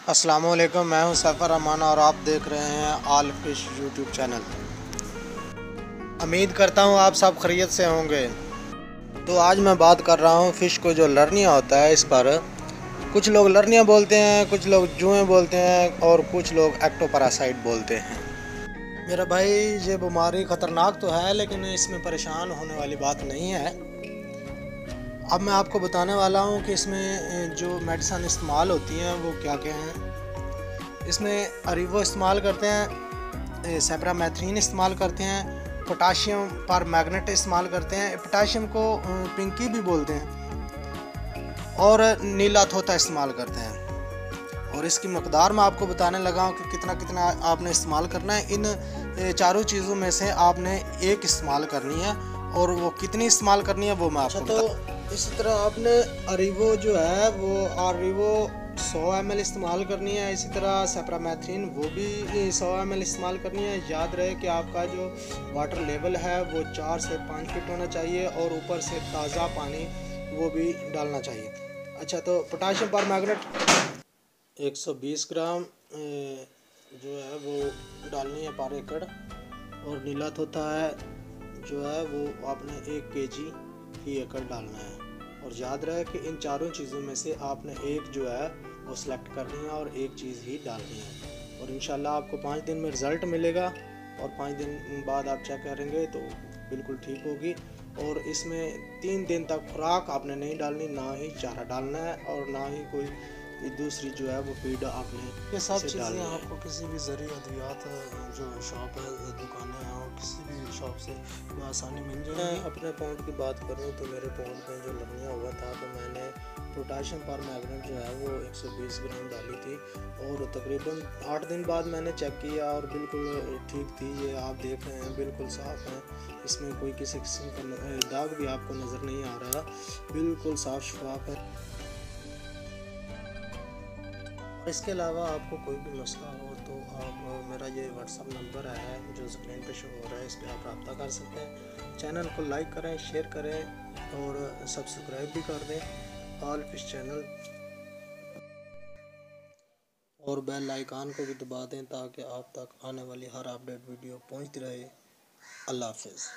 अस्सलामुअलैकुम, मैं हूं सफ़र अमान और आप देख रहे हैं ऑल फिश यूट्यूब चैनल। उम्मीद करता हूं आप सब खैरियत से होंगे। तो आज मैं बात कर रहा हूं फ़िश को जो लर्निया होता है, इस पर कुछ लोग लर्निया बोलते हैं, कुछ लोग जुएँ बोलते हैं और कुछ लोग एक्टोपैरासाइट बोलते हैं। मेरा भाई, ये बीमारी ख़तरनाक तो है लेकिन इसमें परेशान होने वाली बात नहीं है। अब मैं आपको बताने वाला हूं कि इसमें जो मेडिसिन इस्तेमाल होती हैं वो क्या क्या हैं। इसमें अरीवो इस्तेमाल करते हैं, सेप्रामेथ्रिन इस्तेमाल करते हैं, पोटाशियम पर मैग्नेट इस्तेमाल करते हैं, पोटाशियम को पिंकी भी बोलते हैं, और नीला थोथा इस्तेमाल करते हैं। और इसकी मकदार मैं आपको बताने लगा हूँ कि कितना कितना आपने इस्तेमाल करना है। इन चारों चीज़ों में से आपने एक इस्तेमाल करनी है, और वो कितनी इस्तेमाल करनी है वो मैं आपको बता। इसी तरह आपने अरीवो जो है वो अरीवो 100 ml इस्तेमाल करनी है। इसी तरह सेप्रामेथ्रिन वो भी 100 ml इस्तेमाल करनी है। याद रहे कि आपका जो वाटर लेवल है वो 4 से 5 फीट होना चाहिए, और ऊपर से ताज़ा पानी वो भी डालना चाहिए। अच्छा, तो पोटाशियम पर मैग्नेट 120 ग्राम जो है वो डालनी है पर एकड़, और नीला थोथा है जो है वो आपने 1 kg फी एकड़ डालना है। और याद रहे कि इन चारों चीज़ों में से आपने एक जो है वो सिलेक्ट करनी है और एक चीज़ ही डालनी है। और इंशाल्लाह आपको 5 दिन में रिज़ल्ट मिलेगा, और 5 दिन बाद आप चेक करेंगे तो बिल्कुल ठीक होगी। और इसमें 3 दिन तक खुराक आपने नहीं डालनी, ना ही चारा डालना है और ना ही कोई दूसरी जो है वो फीड आपने। ये सब चीज़ें आपको किसी भी ज़रिए अद्वियात जो शॉप है, दुकानें हैं, और किसी भी शॉप से आसानी मिल जाएगी। मैं अपने पॉइंट की बात करूँ तो मेरे पॉइंट में जो लर्निया हुआ था तो मैंने पोटाशियम पर मैग्नेट जो है वो 120 ग्राम डाली थी, और तकरीबन 8 दिन बाद मैंने चेक किया और बिल्कुल ठीक थी। ये आप देख रहे हैं बिल्कुल साफ़ है, इसमें कोई किसी किस्म का दाग भी आपको नज़र नहीं आ रहा, बिल्कुल साफ़ शफाफ है। इसके अलावा आपको कोई भी मसला हो तो आप मेरा ये व्हाट्सअप नंबर है जो स्क्रीन पे शो हो रहा है, इस पर आप रब्ता कर सकते हैं। चैनल को लाइक करें, शेयर करें और सब्सक्राइब भी कर दें ऑल फिश चैनल, और बेल आइकन को भी दबा दें ताकि आप तक आने वाली हर अपडेट वीडियो पहुंचती रहे। अल्लाह हाफिज़।